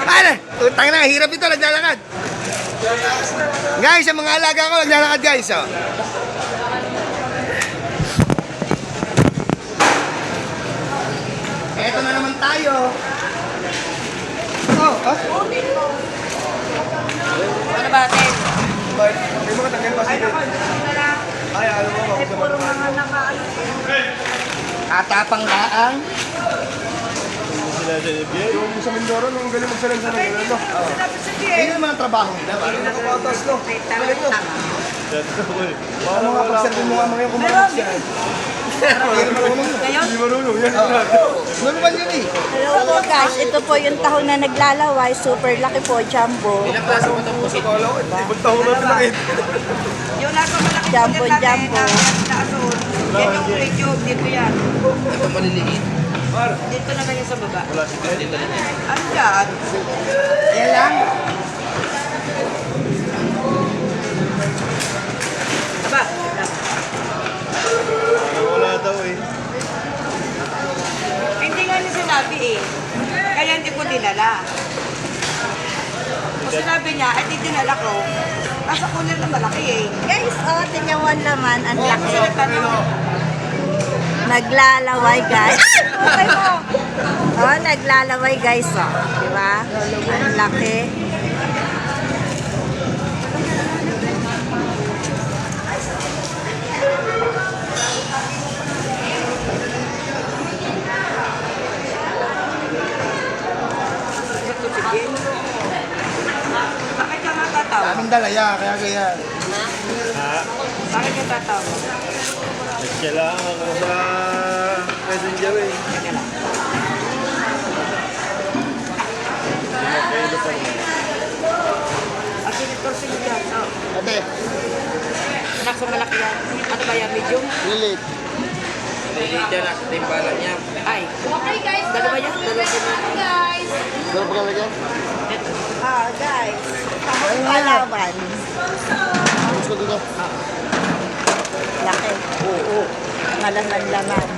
Ano? Utang na, hirap ito, naglalakad. Guys, ang mga alaga ko, naglalakad guys. Oh. Eto na naman tayo. Oh, ah? Ano ba, Ted? May mga tanggal pa sila. Ay, alam mo, ako sa mga katapang laang. Yung sa Mindoro, nung galing magsalansa ng gano'n, no? Ayun yung mga trabaho nila. Parang nakapatas, no? Galing, no? Ano nga, pagsabi mo nga mga kumakas yan. Hindi marunong yan. Normal yun eh. Hello po guys, ito po yung tahong na naglalaway, super laki po, jumbo. Ilang klase mo itong pusit? Ibang taho na pinakit. Yung nasa malaki Jumbo, jumbo. Yan yung medyo, dito yan. Ito maliliit. Dito na ganyan sa baba. Wala si Chris dito rin. Ano yan? Yan lang. Aba, Wala daw eh. hindi nga niya sinabi eh. Kaya hindi ko dinala. Kung sinabi niya, ay di dinala ko. Nasa kunin na malaki eh. Guys, oh, tingnan mo naman, ang laki. Kasi nagtanong, Naglalaway guys. Okay mo. Oh, naglalaway guys, oh. Diba? Ang laki. bakit ka natatawa? Daming dalaya, kaya kaya. Bakit ka tatawa? Siya lang ako sa messenger eh. At sinitors mo dyan. Oh. Ate, Anak sa malaki yan. Ano ba yan? Medium? lilit. Lilit yan nasa timbalan niya. Ay. Dalawa yan? Dalawa yan. Pero pagkalagyan? Ah, guys. Tahong palawan. Gusto ko dito. Laki. Oo. Malaman laman.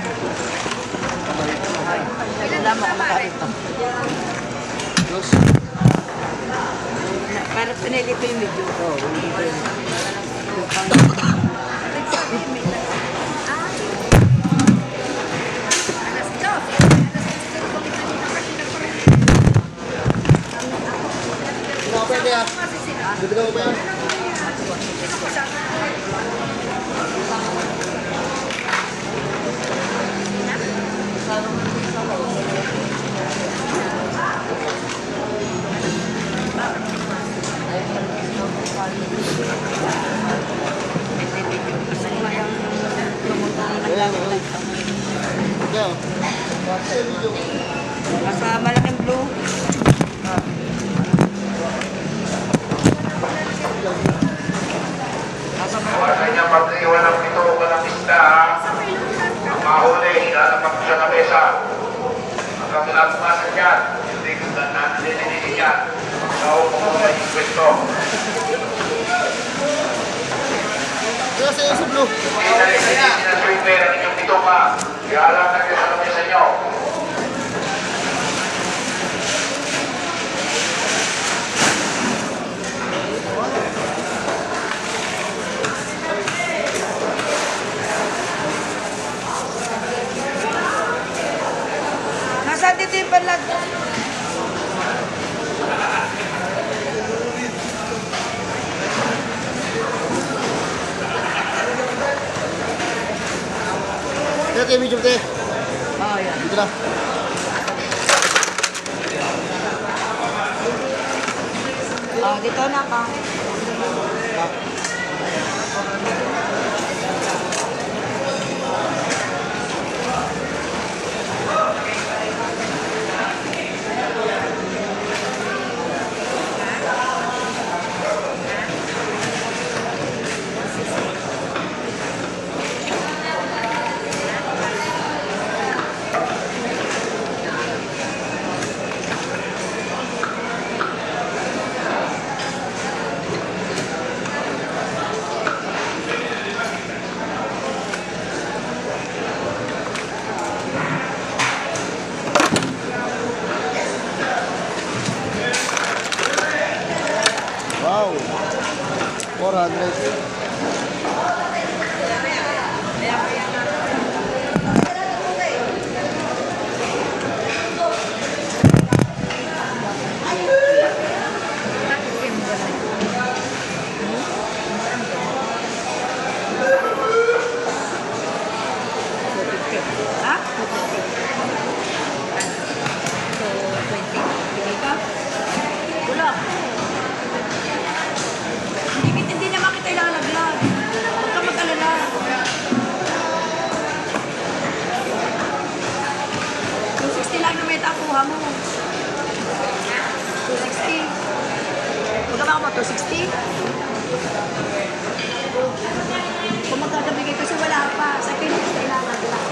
Alam mo kung makarito. Dos. Parang pinilito yung medium. Oo, dito yun. Dito ka pa yan. Dito ka pa yan. Kasi nga yung lumutong ng Ayan, gamit. ayan. Ikaw. Nasa malaking blue. Huwag kanyang pag-iwan ng pito o ng isda. Ang mahuli, ilalapag siya na mesa. Hanggang pinatumasan yan, hindi ko na natin yan. Naupo ko na yung pwesto. Kaya sa'yo sa blue. Hindi na rin sinaswimmer ang inyong pito pa. Ialang na kayo sa lamesa nyo. Nasa dito yung balag. Kaya kayo medium te. Oh, yan. Dito na. Oh, dito na ka. 200. Ha? 220. Ka? Wala. Hindi naman kita ilalaglag. Huwag ka mag-alala. 260 lang na may takuha mo. 260. Huwag ka ba ako 260? Kung magkakabigay kasi wala pa. Sa akin, kailangan lang.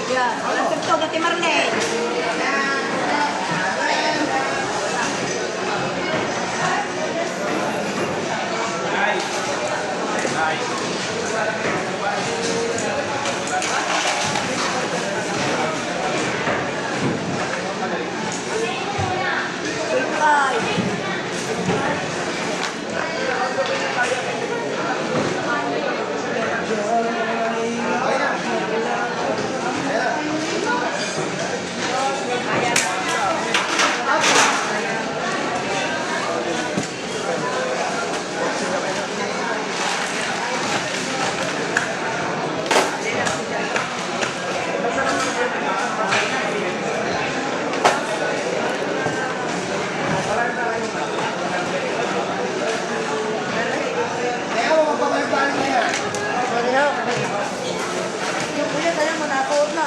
Yan. Walang tugtog at Marlene. Yung kuya tayo manakaot na.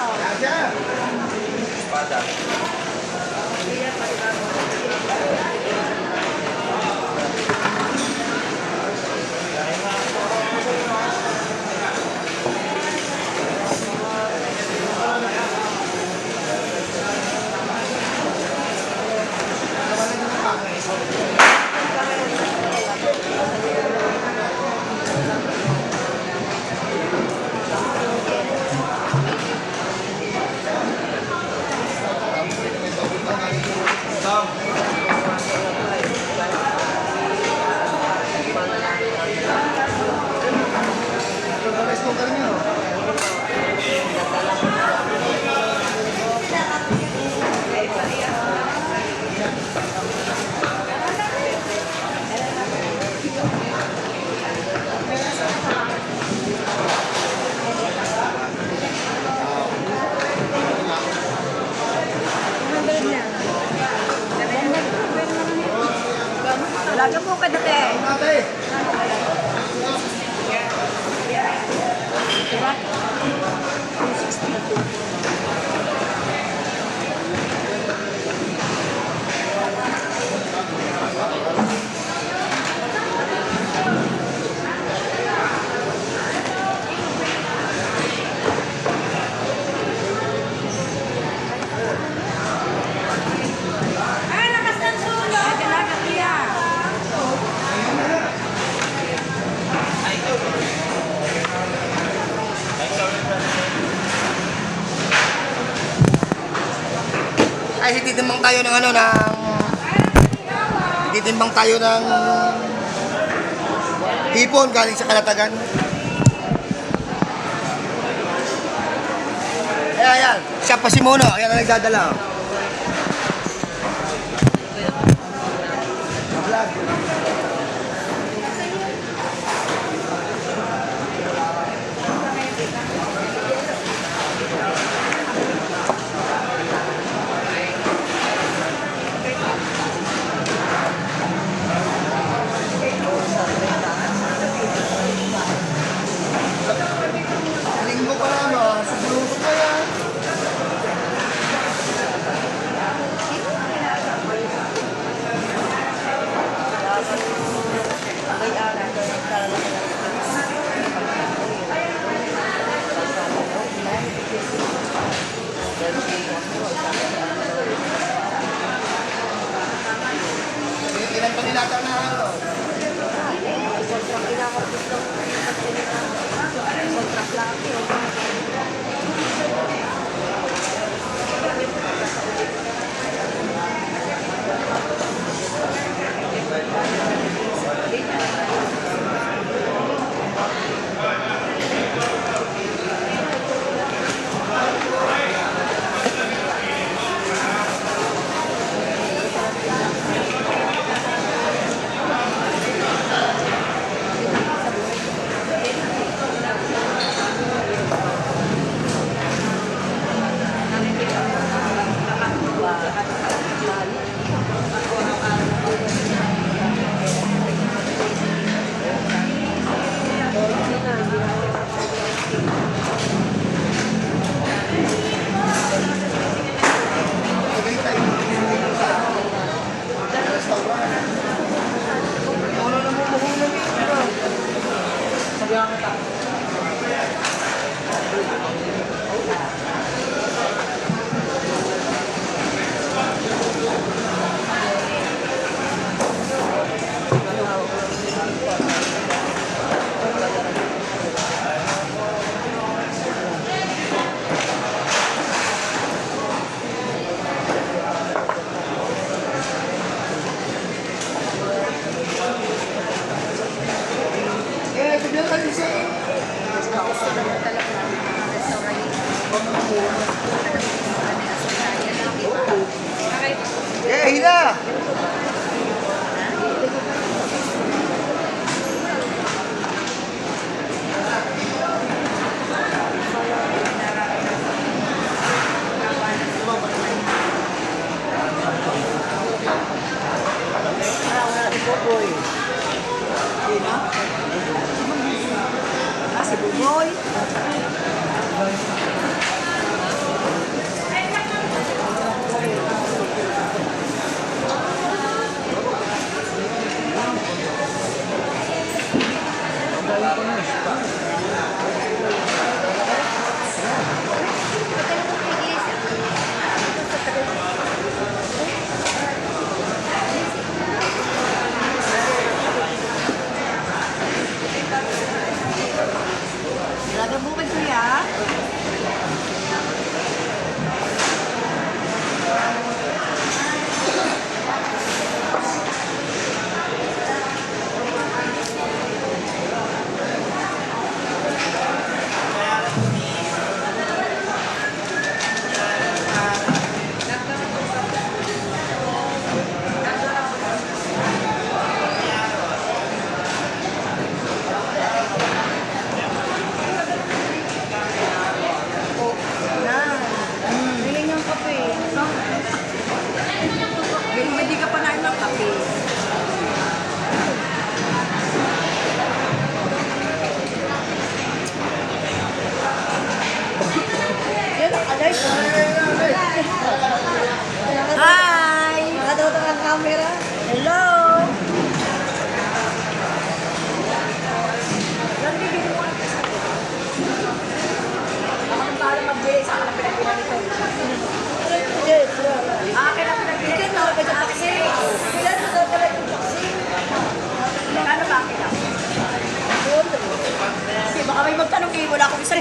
Lagi po ka dati. Diba? Ay, lakas ng sulo! Ay, talaga, kuya. Ay, titimbang tayo ng ano, ng... Titimbang tayo ng... Hipon galing sa Kalatagan. Ayan. Siya pa si Mono. Ayan ang nagdadala. Vlog. Linggo pa lang, sa buluto pa yan. Ilan pa nilata na ano?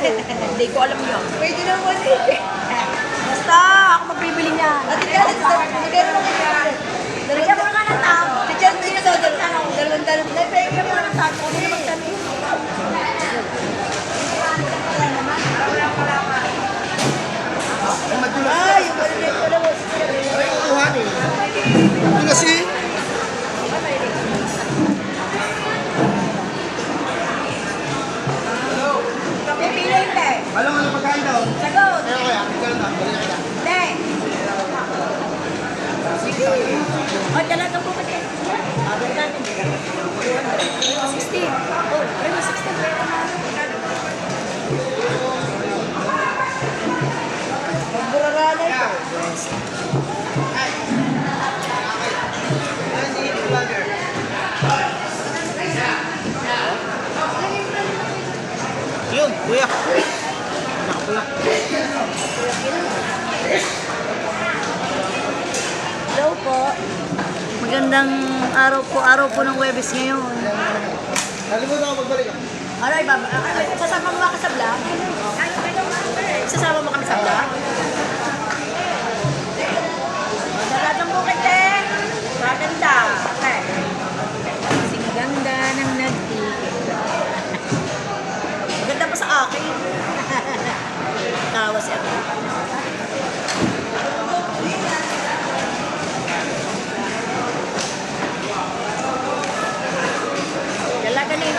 Hindi ko alam yun. Pwede naman eh. Basta, ako magbibili niya. Ate Janet, nagkaroon ako ng Bigyan mo nga ng tao. Si Janet, sino daw? Dalawang tanong. Bigyan mo nga ng tao. Kung sino magtanong. Ay, yung balik ko lang. Ay, kukuhan eh. Ito kasi. Pipili hindi. Alam ano pagkain daw? Sagot. Kaya kaya, ikaw lang daw. Balik kita. Hindi. Sige. O, talaga po kasi. Abot natin. 16. Oh, pero 16. Magburarana ito. Yun, kuya. Nakapula. Hello po. Magandang araw po ng Webes ngayon. Nalimutan ako magbalik ah. Aray, baba. Sasama mo ka sa vlog? Sasama mo kami sa vlog? Sarap ng bukit eh. Maganda. Okay. Sing ganda ng nagtigil. Maganda pa sa akin. Tawa siya. Dalaga na yun.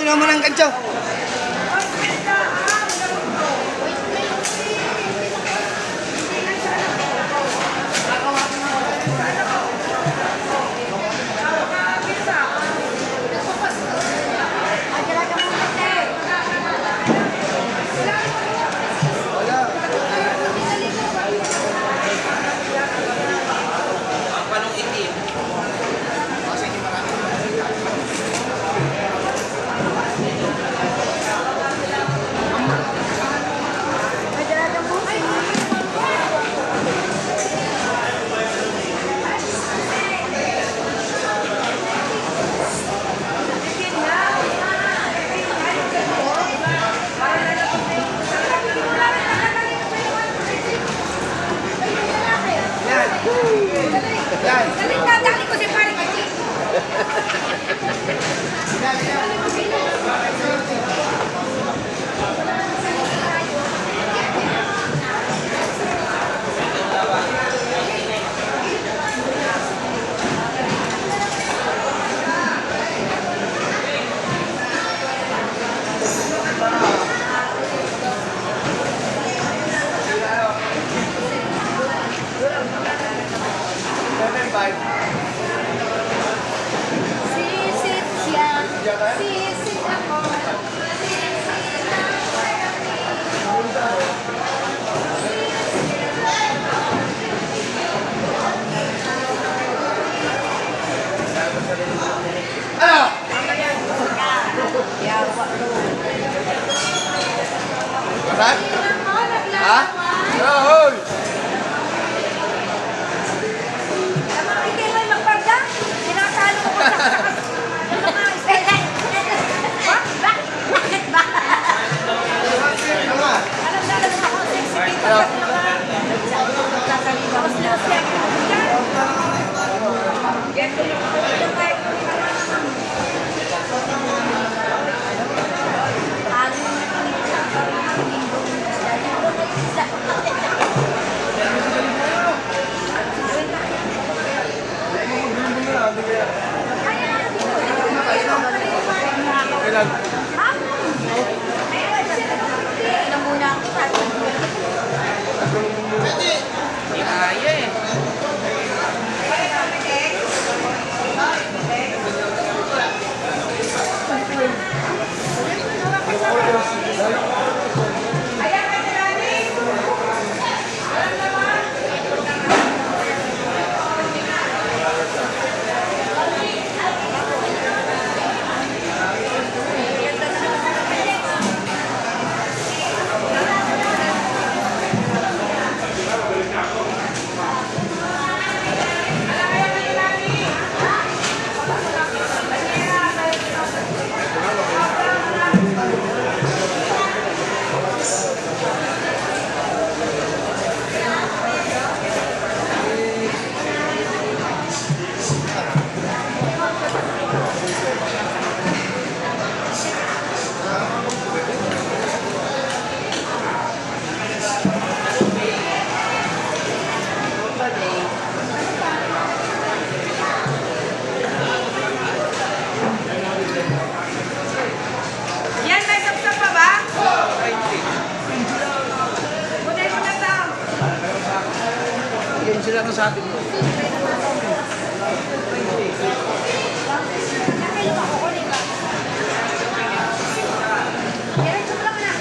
kinuha mo ng gancho. Ang panong itim. Dali ko si Pari Kachi. Sisit siya, sisit ako. Barat? Ha? Rahul! Hindi mo magparda. Kinakalo ko sa Bakit ba? Alam na lang ako. Sensitive. Kailan? Hindi kaya eh. Yan, may sapsap pa ba? Buday mo na daw. Yan sila ng sa atin. Diretso mo lang na.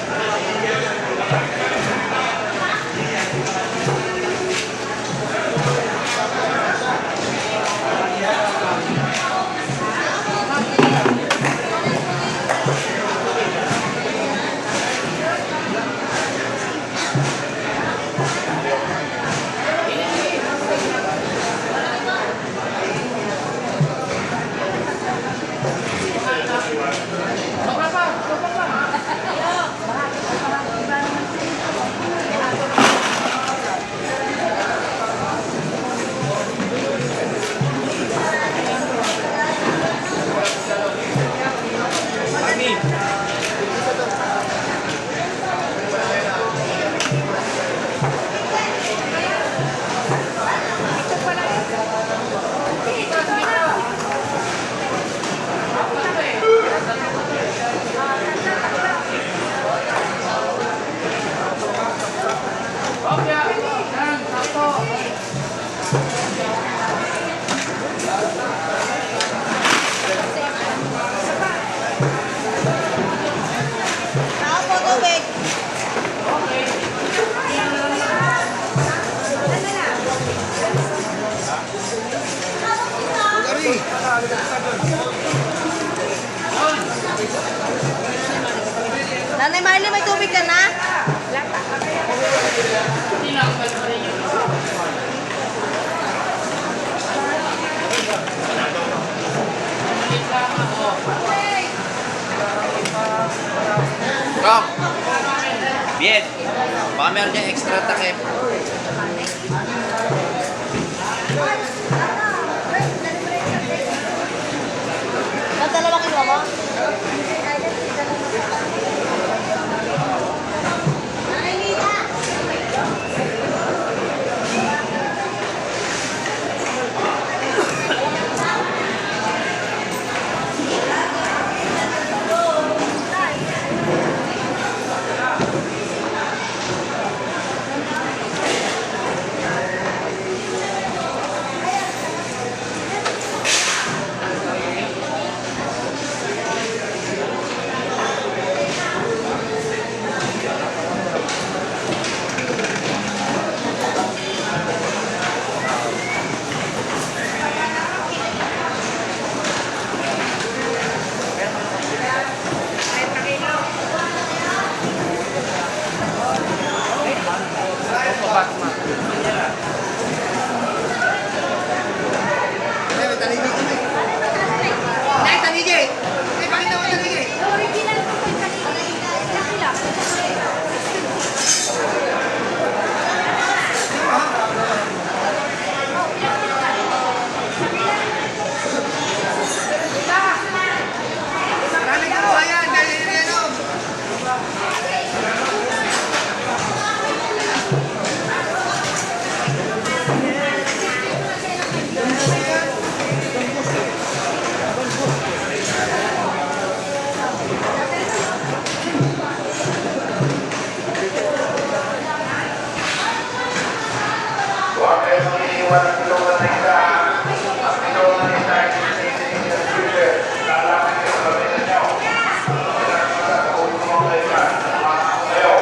Bien. Baka meron dyan extra takip. Ang dalawa kinuha mo? Huwag kayo mangiiwan ng tulungan na isa. Ang tulungan na isa ay sinisinig ng future. Lalapit kayo sa pamilya niyo. Kailangan magkakauli mo ang kailan. Nakakako kayo.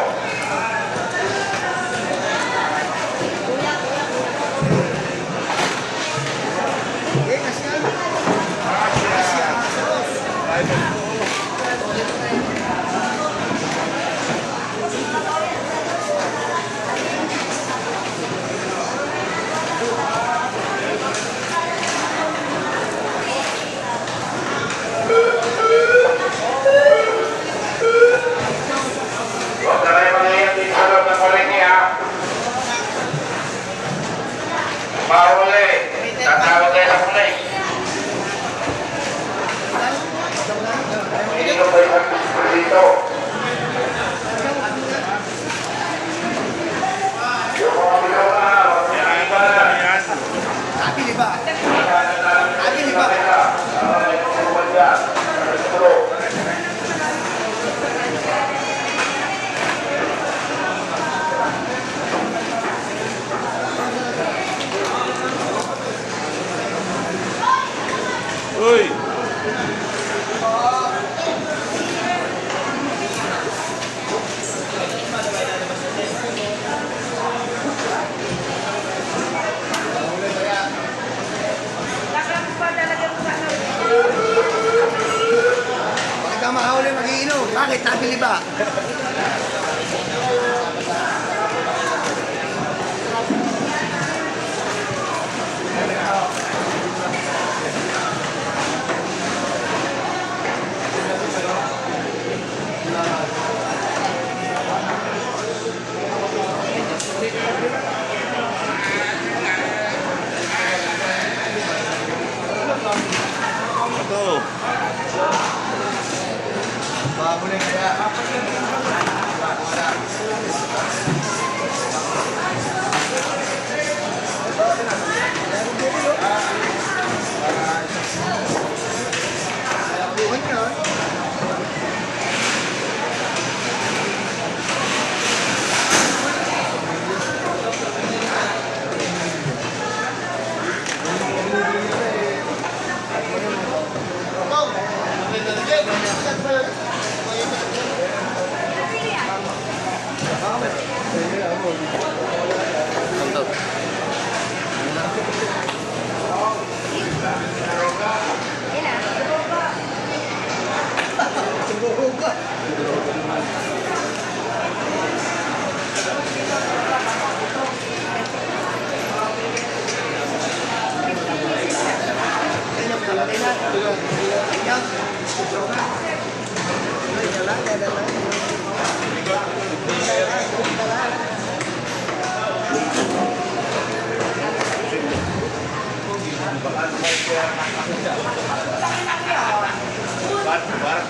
Huwag na kayo mangiiwan dito sa loob ng palengke, ha? Mahuli. Tatawag kayo sa kulay. Hindi ko kayo mag-display dito. Yung mga bilaw na, huwag niyo iwanan. Abili ba? Abili ba? May pagkukuhan dyan. Ito. Uy! Bakit ka mahuli mag-iinom? Bakit? Nabili ba? Ito. Bago na kaya.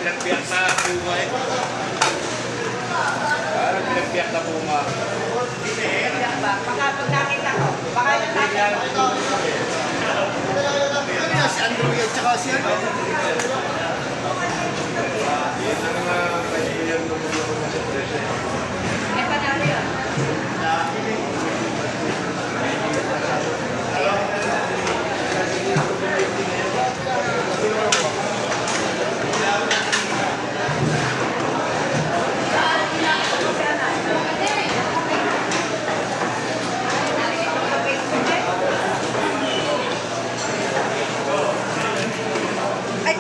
pinagpiyak na bunga eh. Parang pinagpiyak na bunga. Baka pag nakita ko, baka yung nakita ko. Si Andrew at saka si ano. Eh, panalo yun. Ay,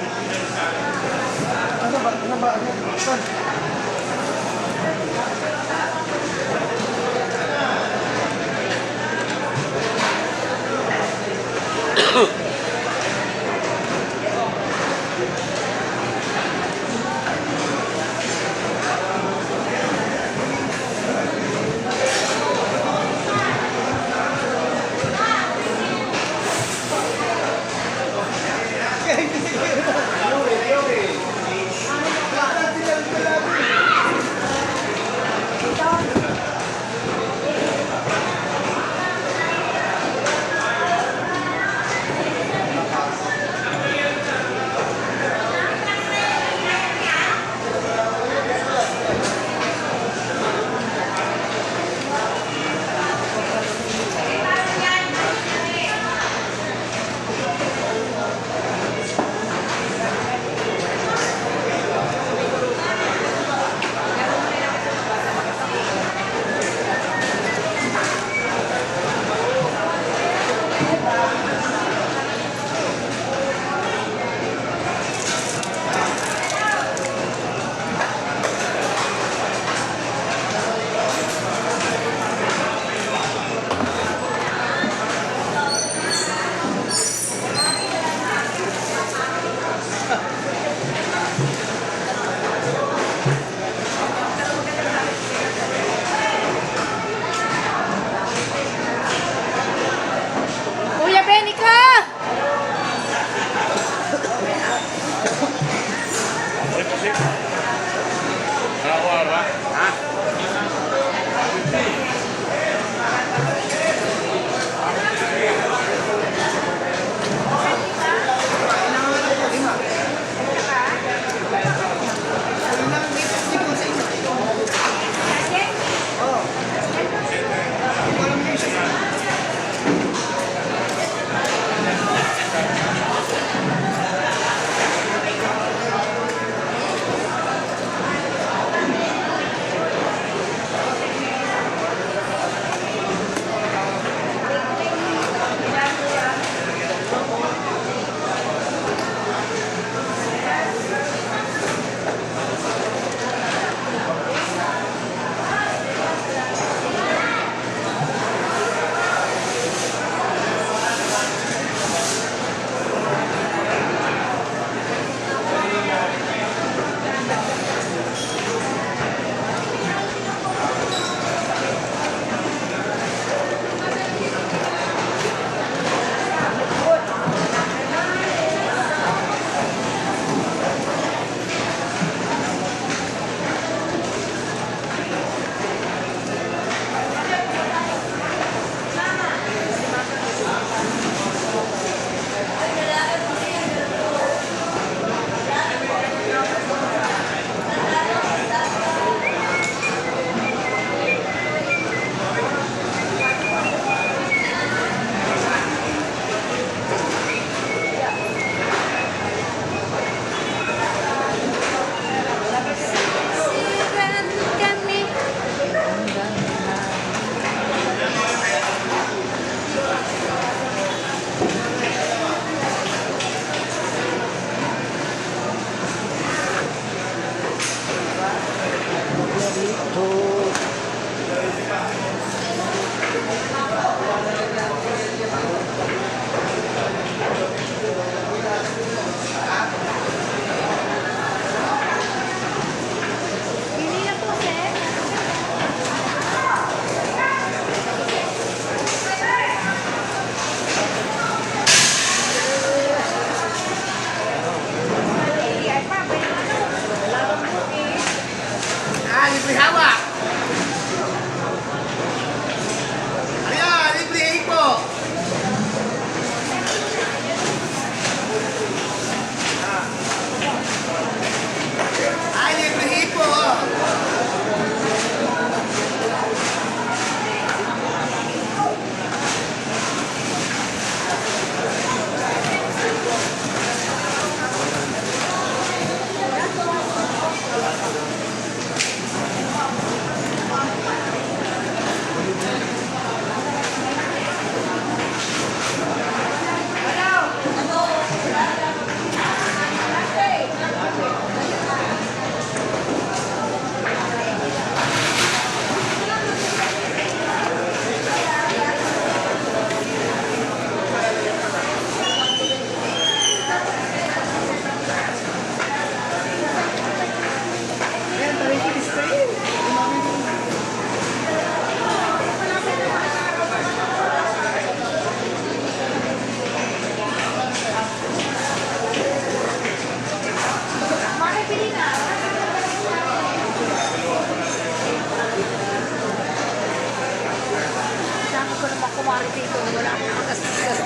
dito. Wala akong pagkastos.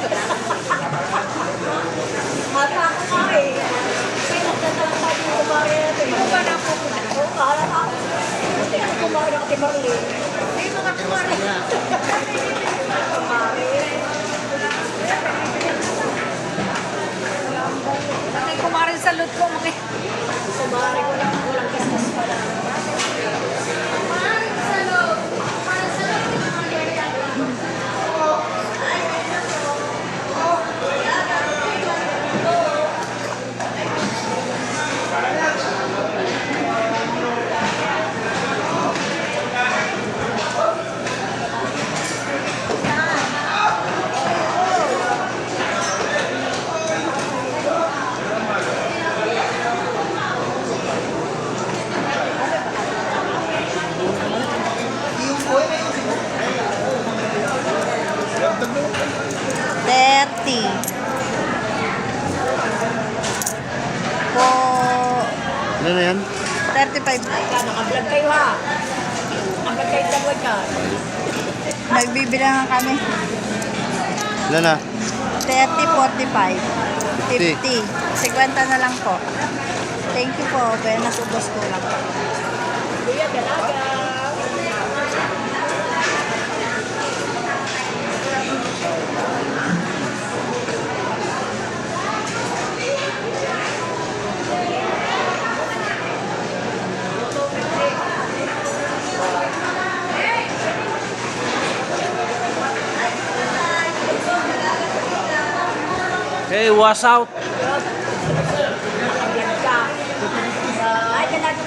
Mata ko nga eh. Kasi nagdadala tayo yung kumari natin. Ito ba na po na? Oo, kaharap ako. Gusto yung kumari ng Timorli. Ay, mga kumari. Kumari. Nakay kumari sa loot ko. Kumari ko lang. Walang kastas pala. Po, Ano na yan? 35. Naka-vlog kayo ha. Naka-vlog kayo dalawa ka. Nagbibilangan kami. Ilan na? 30, 45, 50. 50 na lang po. Thank you po. Kaya nasubos ko lang. Kuya, dalaga. Hey, what's out? Ay, dalaga.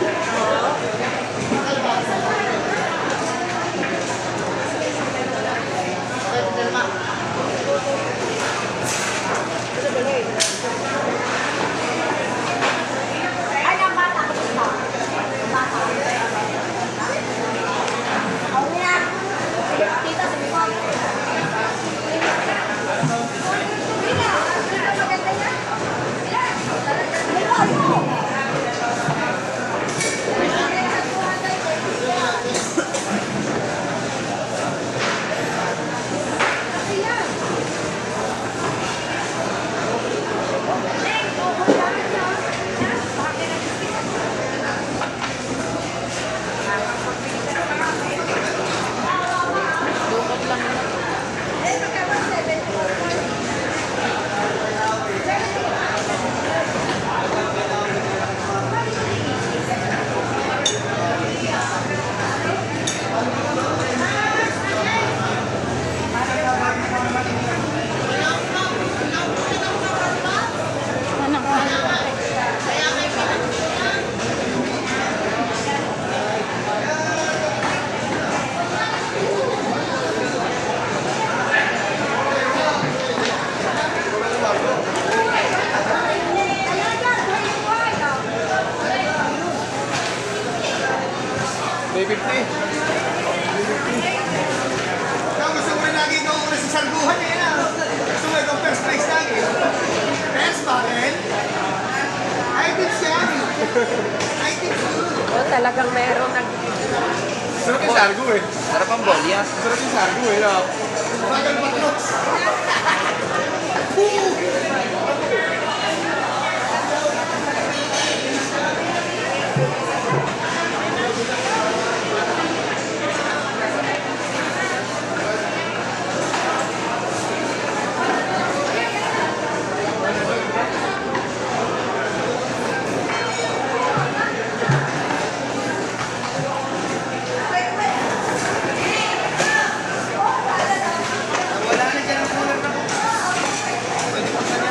Ay, ang bata ko gusto. Bata. Ako niya. Tita, sabi ko. Gusto mo lagi ikaw una sa sarguhan eh. Gusto mo ikaw first place lagi. First ba rin? I think siya. I think so. Oh, talagang meron nag... Sarap yung sargo eh. Sarap ang bolyas. Sarap yung sargo eh. No? Bagal patroks. Wala na dyan ang kulang na. Pwede pa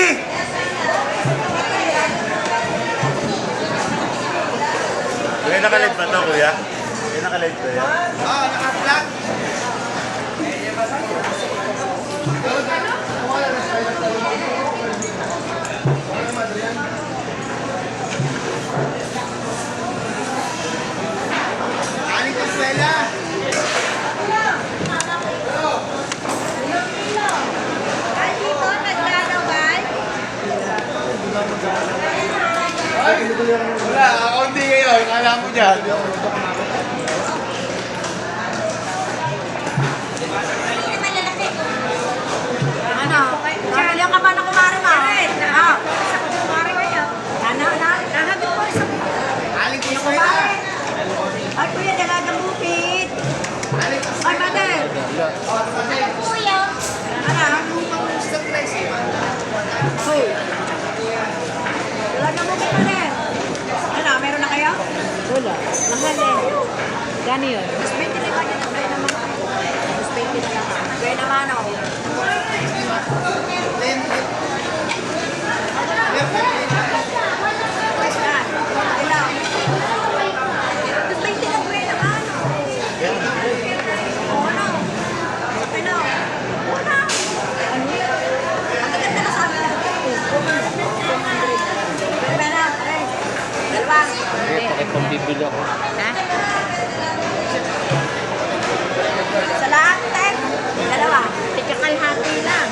Kuya, nakalive ba to, kuya? Kuya, nakalive ba yan? Oo, naka-vlog. Aling Consuela. Ay, dito, naglalaway. Wala, kaunti ngayon. Kala mo dyan. Ano? Nakalihan ka ba ng kumari mo? Ha? Isa ko kumari kayo. Nahabit ko isa. Aling Consuela. Ay, kuya, dalagang bukid. Ay, mother. Kuya. Ano? Hoy. Dalagang bukid, mother. Ano, meron na kayo? Wala. Mahal eh. Gano yun? Mas 20 na ba yun? Kaya naman. Mas 20 na lang. Kaya naman, oh. Hindi, pakipambibili ako. Sa lahat, Tek. Dalawa. Tika kalahati lang.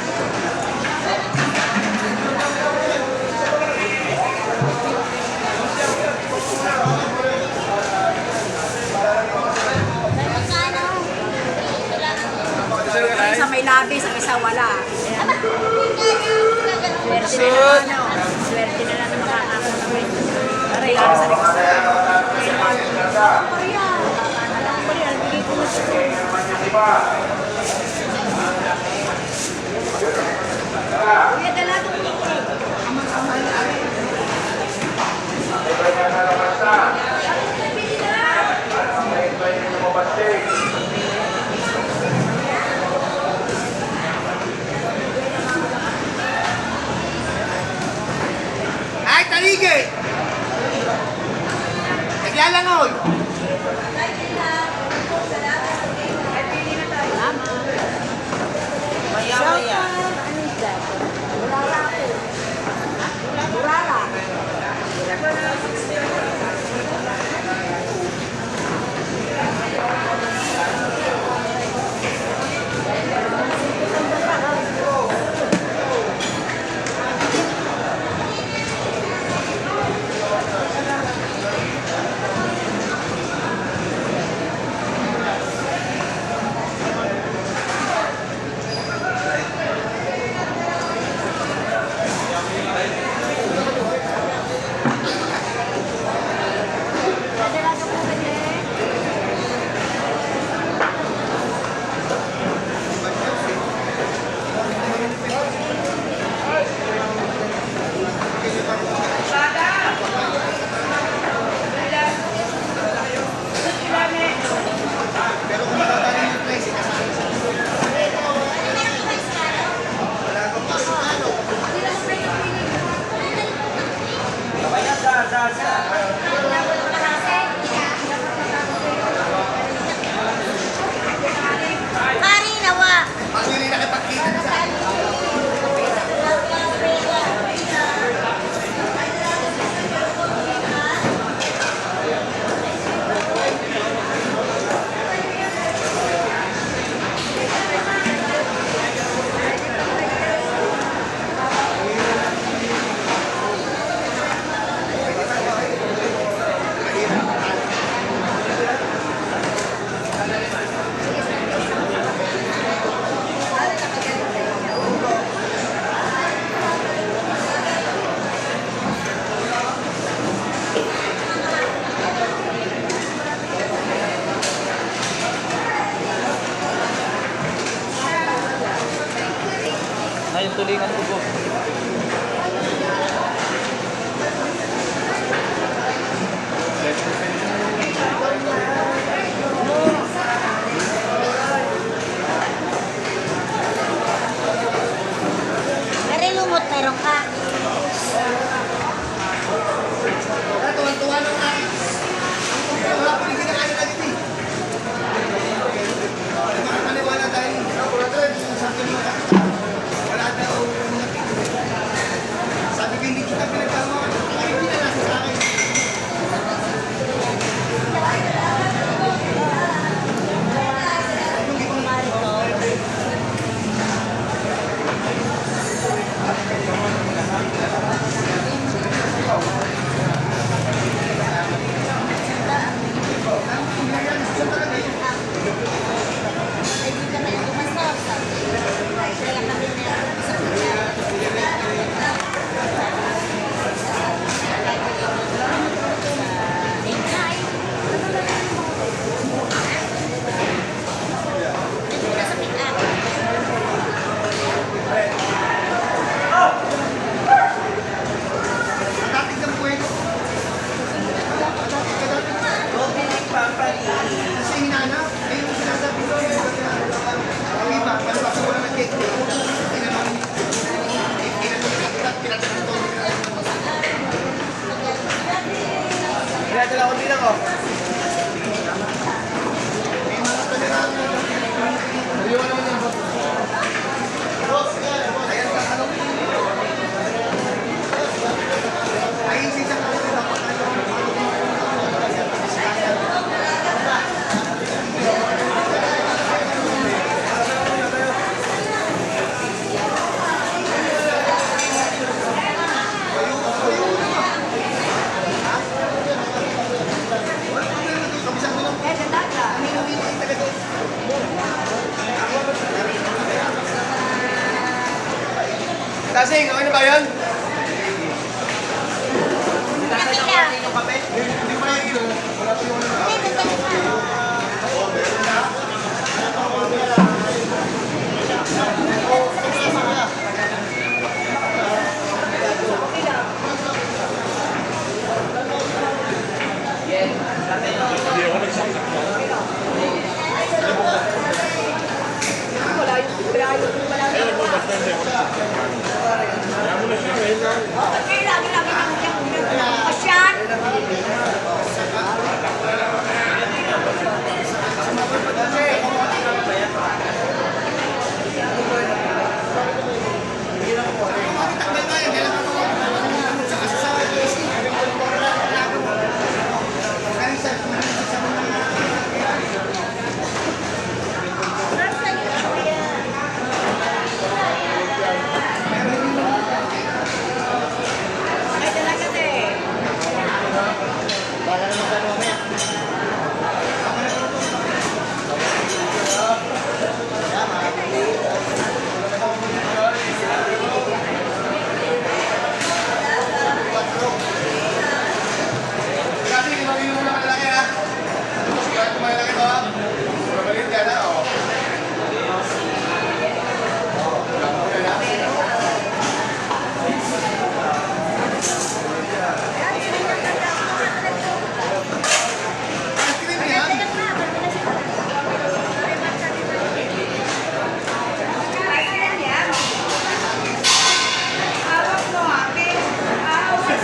Sa may labi, sa isa wala. Swerte na lang, ano. Swerte na lang na makakakuha. Aray, sa likod. Korea. Korea, bigay ko na siya. Kuya, dalagang bukid. Ay, taligay! Naglalangoy! Maya-maya. Burara. Marinawa. Pag hindi nakipagkita sa Ngayon tulingan ko po. Lumot meron ka. Bossing, okay na ba yun? Okay, lagi-lagi Asyan. Ay, talaga eh. Kasi, magiging muna malaki ha. Kahit malaki to ha. Mabalik yan ha. Oh. Hawak mo, ate. Hawak mo.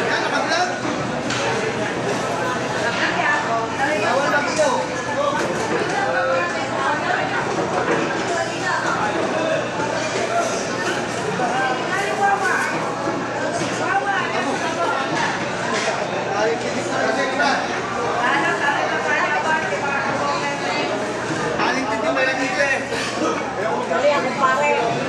Yan, nakaglag. Bawal mag-iyo. Kasi, di ba? Aling titim may nagkita eh. Dali ako pare. Dali.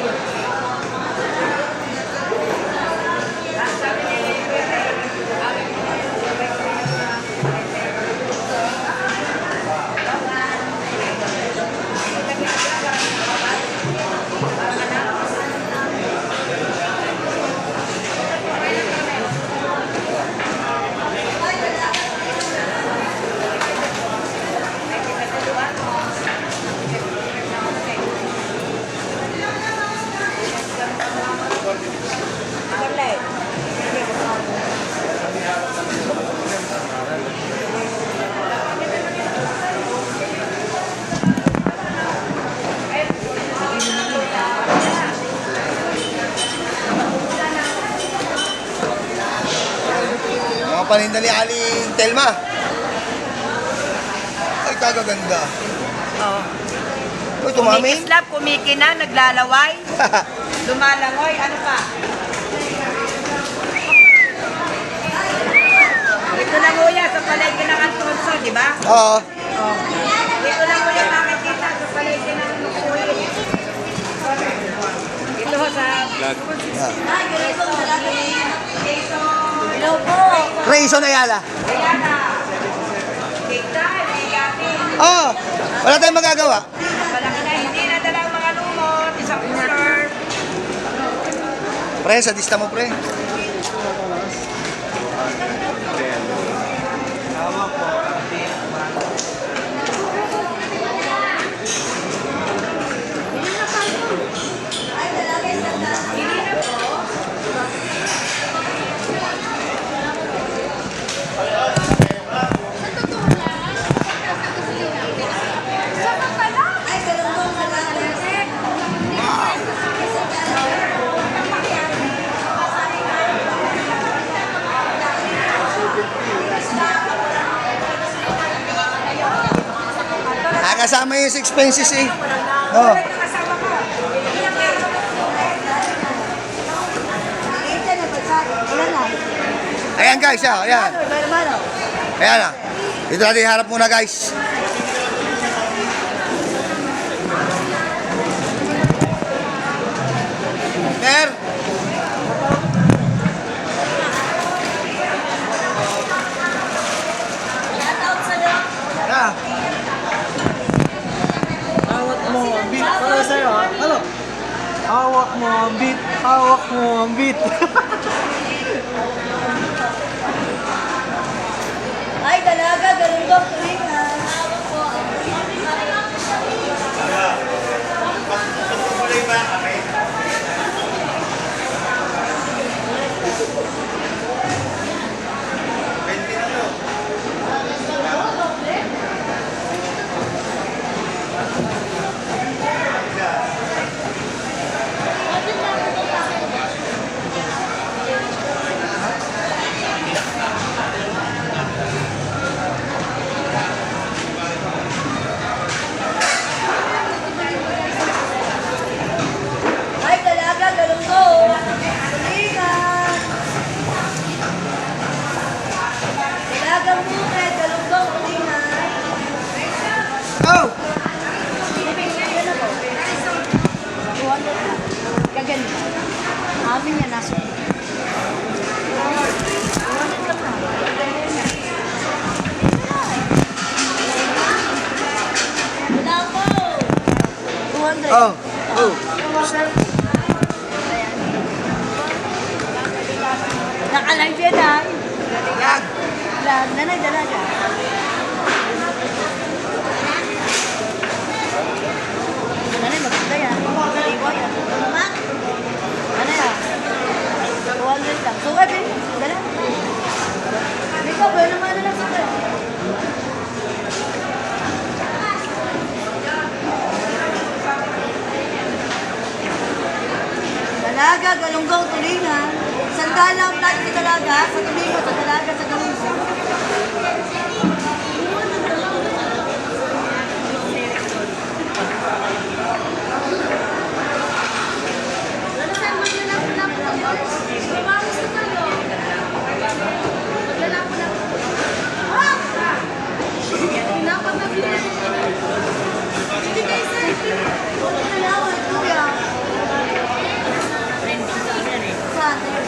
Mga paninda ni Aling Telma. Ay, kagaganda. Oh. Uy, tumami. Kumikislap, kumikina, naglalaway, lumalangoy, ano pa? Ito lang kuya sa palengke ng Alfonso, di ba? Oo. Oh. Ito lang kuya makikita sa palengke ng Lukuyin. Ito sa... Hello po. Rayson Ayala. Ayan na. Kita, bigatin. Oo. Wala tayong magagawa. Malaki na, hindi na dalang mga lumot, isang cooler. Pre, sadista mo, pre. Kasama yung expenses eh. No. Ayan guys, ayan. Ayan na. Dito natin harap muna guys. Sir. Ambit, hawak mo, ambit. Ay, dalaga, galunggong, tulingan. Tuloy ba kami? Ay, dalaga, galunggong, tulingan. Dalagang bukid, galunggong, tulingan. Oh! 200 lang. Kaganda. Amin yan, nasa. 200 lang na. Wala po. 200. Oh! Oh! Nakalang siya na. Lang, nanay, dalaga. Nanay, maganda yan. Iwa yan. Ano yan? 200 lang. Suka, bin. Dala. Ikaw, ba naman na lang suka. Dalaga, galunggong, tulingan. Sandalang tayo sa dalaga, sa tulingan, sa dalaga, sa galunggong.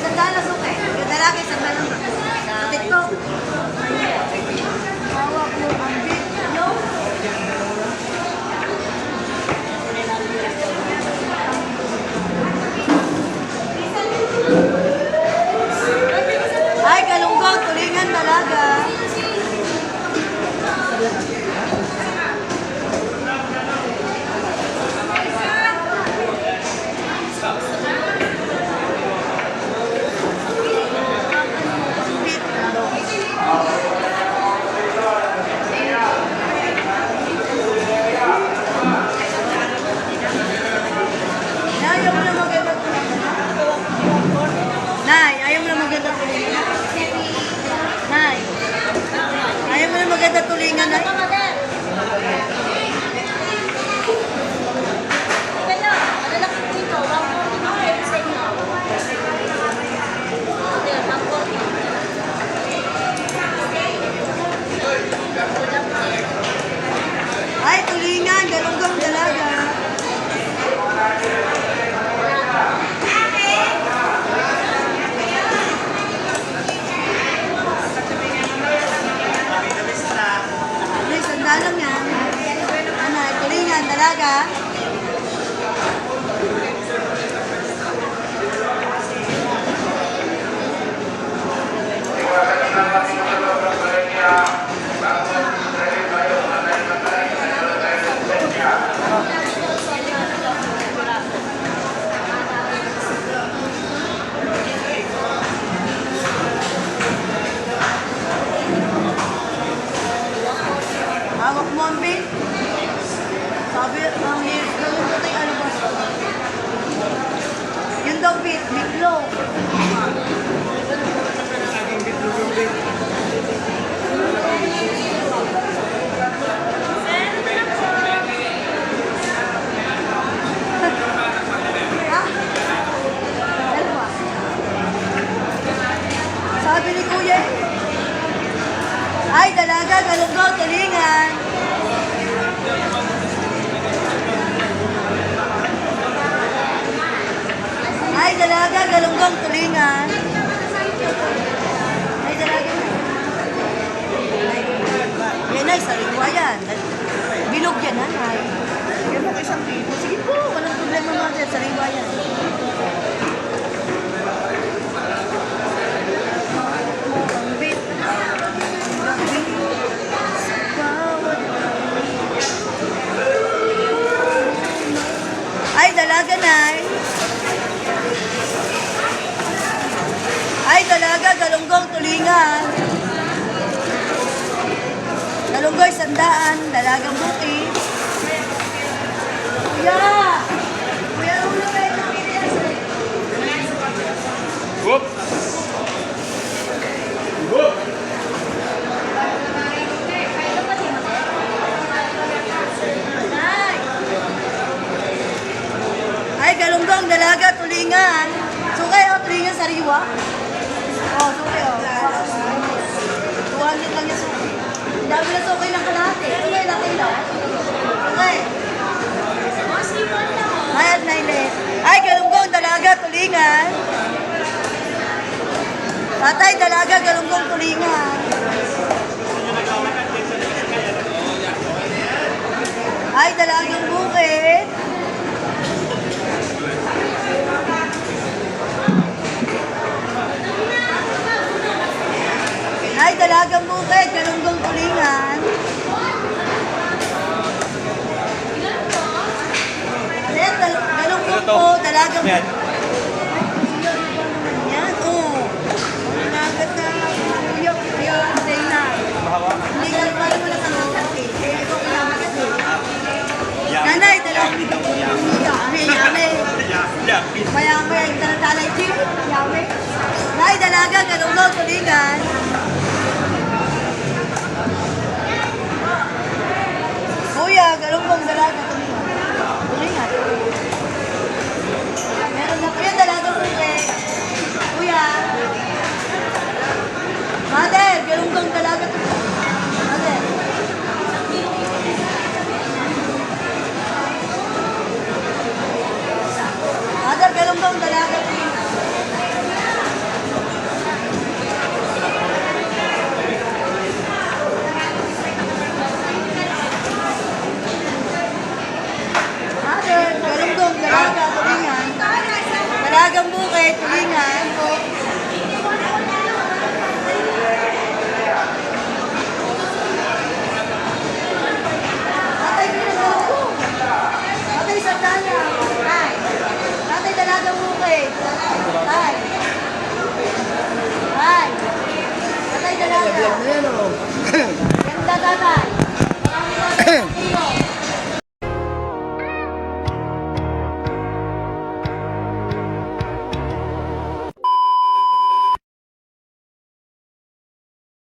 Sandala suka. Yung dalaga, sandala. TikTok. Hawak mo ang video. Ay, galunggong, tulingan, dalaga. Nay, ayaw mo na maganda Nay, ayaw mo na maganda tulingan. Nay, ayaw mo na maganda tulingan, Nay. Ay, tulingan, galunggong, dalaga. Ay, sandalang yan. Ano, tulingan, dalaga. Hawak mo ang bin. Sabi, ang lyrics na yung puting ano ba? Yun daw bin, bitlog. Ha? Dalawa. Sabi ni Kuya, ay, dalaga, galunggong, tulingan. Ay, dalaga, galunggong, tulingan. Ay, dalaga. Yan ay, sariwa yan. Bilog yan, nanay. Yan mo isang piso. Sige po, walang problema natin, sariwa yan. galunggong, tulingan. Galunggoy, sandaan, dalagang buti. Kuya! Kuya, ulo kayo ng PDS eh. Whoop! Whoop! Ay, galunggong, dalaga, tulingan. Sukay, oh, tulingan, sariwa. Oh, sukay, oh. 200 lang yung sukay. Ang dami na sukay ng kalahati. Sukay, laki lang. Sukay. Ay, at nailit. Ay, galunggong, dalaga, tulingan. Tatay, dalaga, galunggong, tulingan. Ay, dalagang bukid. Ay, dalagang bukid, galunggong tulingan. Ayan, galunggong po, dalagang Yan. Yan, oh. Nagat na, kuya, kuya, na. Hindi ka naman mo lang ang sabi. Kaya ikaw kinamagat eh. Nanay, dalawang yame, yame. Maya-maya, yung talatala yung yame. Nay, dalaga, galunggong tulingan. Kuya, galunggong dalaga, tulingan. Tulingan. Meron na kuya, dalaga puke. Kuya. Mother, galunggong dalaga, tulingan. Mother. Mother, galunggong dalaga, tulingan. Mother, galunggong dalaga, tulingan. Dalagang bukid, tulingan. Tatay, galunggong. Tatay, sandala. Tay. Tatay, dalagang bukid. Tay. Tay. Tatay, dalaga. Ayan, oh. Ganda, tatay.